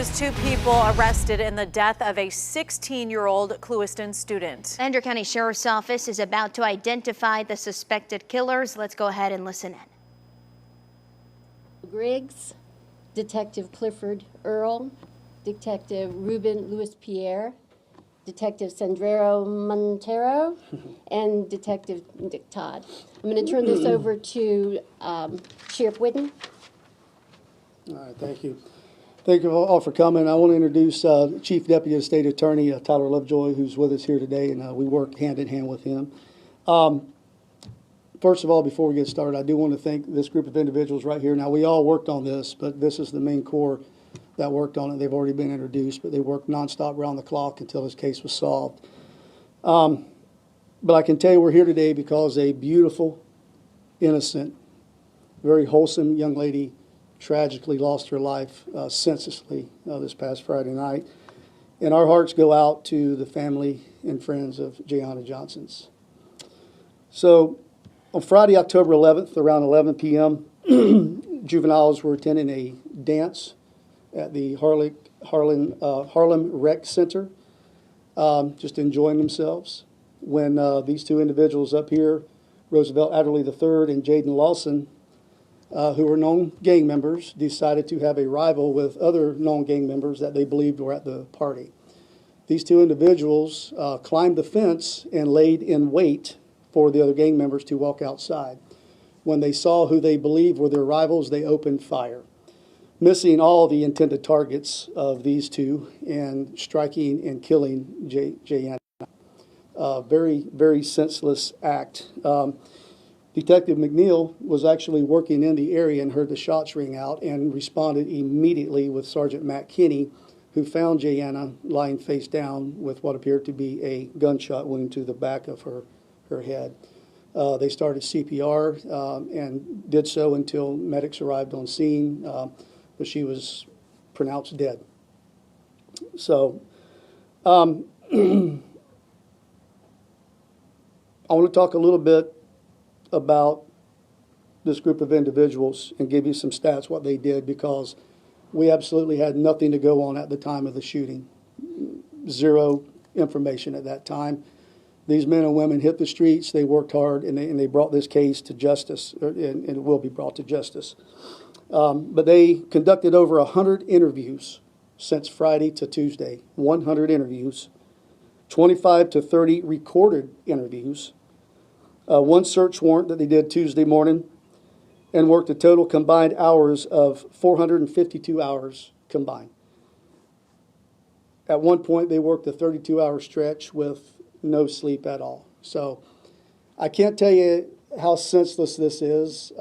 Just 2 people arrested in the death of a 16-year-old Clewiston student. Lander County Sheriff's Office is about to identify the suspected killers. Let's go ahead and listen in. Griggs, Detective Clifford Earl, Detective Ruben Luis Pierre, Detective Sandrero Montero, and Detective Dick Todd. I'm going to turn this over to Sheriff Whitten. All right, thank you. Thank you all for coming. I want to introduce Chief Deputy State Attorney Tyler Lovejoy, who's with us here today, and we work hand in hand with him. First of all, before we get started, I do want to thank this group of individuals right here. Now, we all worked on this, but this is the main core that worked on it. They've already been introduced, but they worked nonstop around the clock until this case was solved. But I can tell you we're here today because a beautiful, innocent, very wholesome young lady tragically lost her life senselessly this past Friday night. And our hearts go out to the family and friends of Jayana Johnson's. So on Friday, October 11th, around 11 p.m., juveniles were attending a dance at the Harlem Rec Center, just enjoying themselves, when these 2 individuals up here, Roosevelt Adderley III and Jaden Lawson, who were known gang members, decided to have a rival with other known gang members that they believed were at the party. These 2 individuals climbed the fence and laid in wait for the other gang members to walk outside. When they saw who they believed were their rivals, they opened fire, missing all the intended targets of these 2 and striking and killing Jayana. Very, very senseless act. Detective McNeil was actually working in the area and heard the shots ring out and responded immediately with Sergeant Matt Kinney, who found Jayana lying face down with what appeared to be a gunshot wound to the back of her head. They started CPR and did so until medics arrived on scene, but she was pronounced dead. So I want to talk a little bit about this group of individuals and give you some stats, what they did, because we absolutely had nothing to go on at the time of the shooting. Zero information at that time. These men and women hit the streets, they worked hard, and they brought this case to justice, and it will be brought to justice. But they conducted over 100 interviews since Friday to Tuesday, 100 interviews, 25 to 30 recorded interviews, 1 search warrant that they did Tuesday morning, and worked a total combined hours of 452 hours combined. At one point, they worked a 32-hour stretch with no sleep at all. So I can't tell you how senseless this is.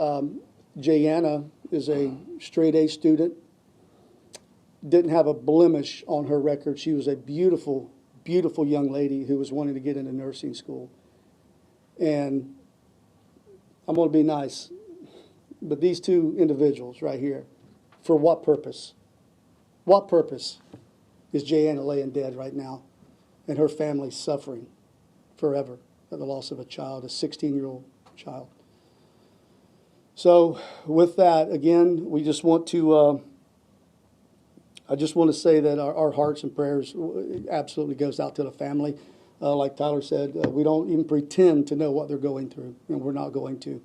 Jayana is a straight A student, didn't have a blemish on her record. She was a beautiful, beautiful young lady who was wanting to get into nursing school. And I'm going to be nice, but these 2 individuals right here, for what purpose? What purpose is Jayana laying dead right now and her family suffering forever at the loss of a child, a 16-year-old child? So with that, again, we just want to, I just want to say that our hearts and prayers absolutely goes out to the family. Like Tyler said, we don't even pretend to know what they're going through, and we're not going to.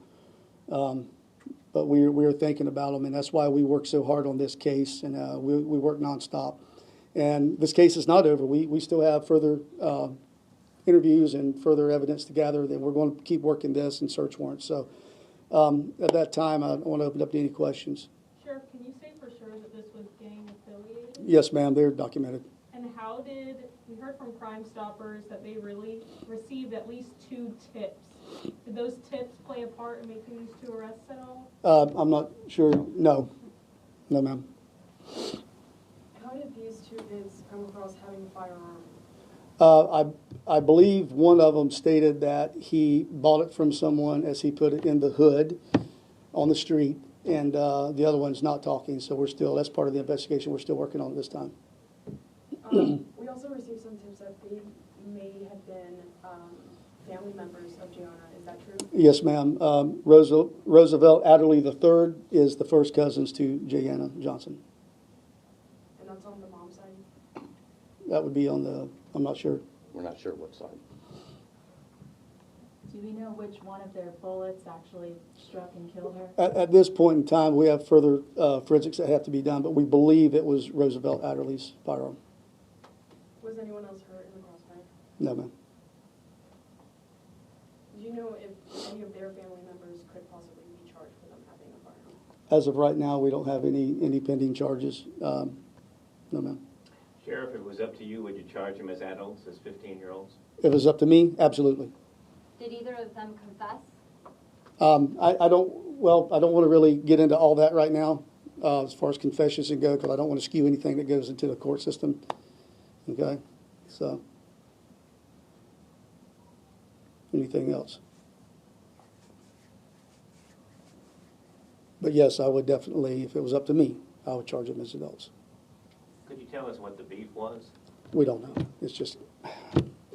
But we're thinking about them, and that's why we work so hard on this case, and we work nonstop. And this case is not over. We still have further interviews and further evidence to gather, that we're going to keep working this and search warrants. So at that time, I want to open up to any questions. Sheriff, can you say for sure that this was gang affiliated? Yes, ma'am, they're documented. And how did, we heard from Crime Stoppers that they really received at least 2 tips. Did those tips play a part in making these 2 arrests at all? I'm not sure. No. No, ma'am. How did these 2 kids come across having a firearm? I believe one of them stated that he bought it from someone, as he put it, in the hood on the street, and the other one's not talking, so we're still, that's part of the investigation we're still working on this time. We also received some tips that they may have been family members of Jayana. Is that true? Yes, ma'am. Roosevelt Adderley III is the first cousins to Jayana Johnson. And that's on on the mom's side? That would be on the, I'm not sure. We're not sure what side. Do we know which one of their bullets actually struck and killed her? At this point in time, we have further forensics that have to be done, but we believe it was Roosevelt Adderley's firearm. Was anyone else hurt in the crossfire? No, ma'am. Do you know if any of their family members could possibly be charged for them having a firearm? As of right now, we don't have any pending charges. No, ma'am. Sheriff, if it was up to you, would you charge them as adults, as 15-year-olds? If it was up to me, absolutely. Did either of them confess? I don't want to really get into all that right now as far as confessions and go, because I don't want to skew anything that goes into the court system. Okay? So, anything else? But yes, I would definitely, if it was up to me, I would charge them as adults. Could you tell us what the beef was? We don't know. It's just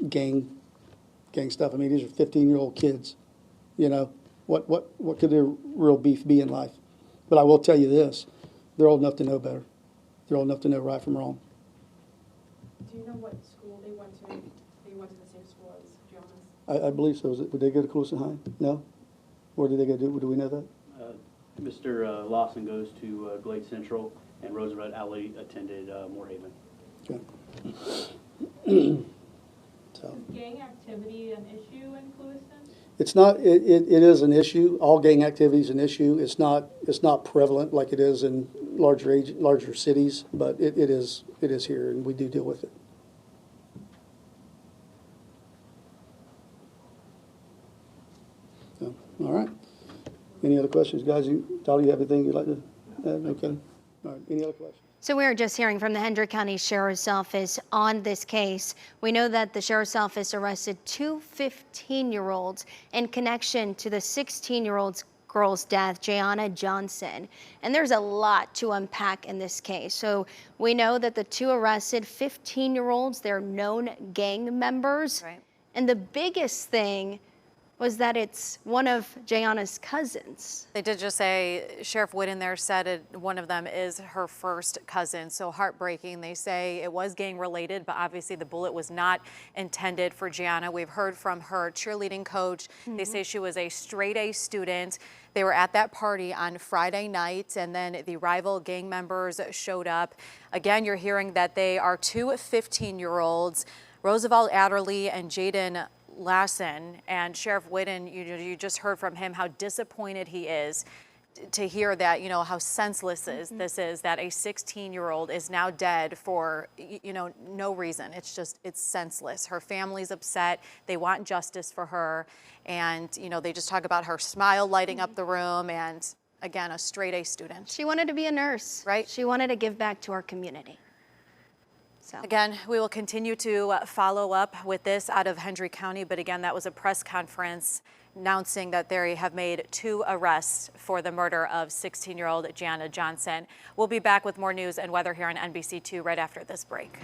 gang stuff. I mean, these are 15-year-old kids. You know, what could their real beef be in life? But I will tell you this: they're old enough to know better. They're old enough to know right from wrong. Do you know what school they went to? They went to the same school as Gianna's? I believe so. Would they go to Colusa High? No. Where did they go? Do we know that? Mr. Lawson goes to Glade Central, and Roosevelt Alley attended Moorhaven. Okay. So. Is gang activity an issue in Clewiston? It's not. It is an issue. All gang activity is an issue. It's not prevalent like it is in larger cities, but it is here, and we do deal with it. So, all right. Any other questions, guys? Tyler, you have anything you'd like to add? Okay. All right. Any other questions? So we were just hearing from the Hendrick County Sheriff's Office on this case. We know that the Sheriff's Office arrested two 15-year-olds in connection to the 16-year-old girl's death, Jayana Johnson. And there's a lot to unpack in this case. So we know that the two arrested 15-year-olds, they're known gang members. Right. And the biggest thing was that it's one of Jayana's cousins. They did just say, Sheriff Whitten there said one of them is her first cousin, so heartbreaking. They say it was gang related, but obviously the bullet was not intended for Jayana. We've heard from her cheerleading coach. They say she was a straight A student. They were at that party on Friday night, and then the rival gang members showed up. Again, you're hearing that they are two 15-year-olds, Roosevelt Adderley and Jaden Lassen. And Sheriff Whitten, you just heard from him how disappointed he is to hear that, you know, how senseless this is, that a 16-year-old is now dead for, you know, no reason. It's senseless. Her family's upset. They want justice for her. And, you know, they just talk about her smile lighting up the room, and again, a straight A student. She wanted to be a nurse. Right. She wanted to give back to our community. So. Again, we will continue to follow up with this out of Hendrick County, but again, that was a press conference announcing that they have made two arrests for the murder of 16-year-old Jayana Johnson. We'll be back with more news and weather here on NBC2 right after this break.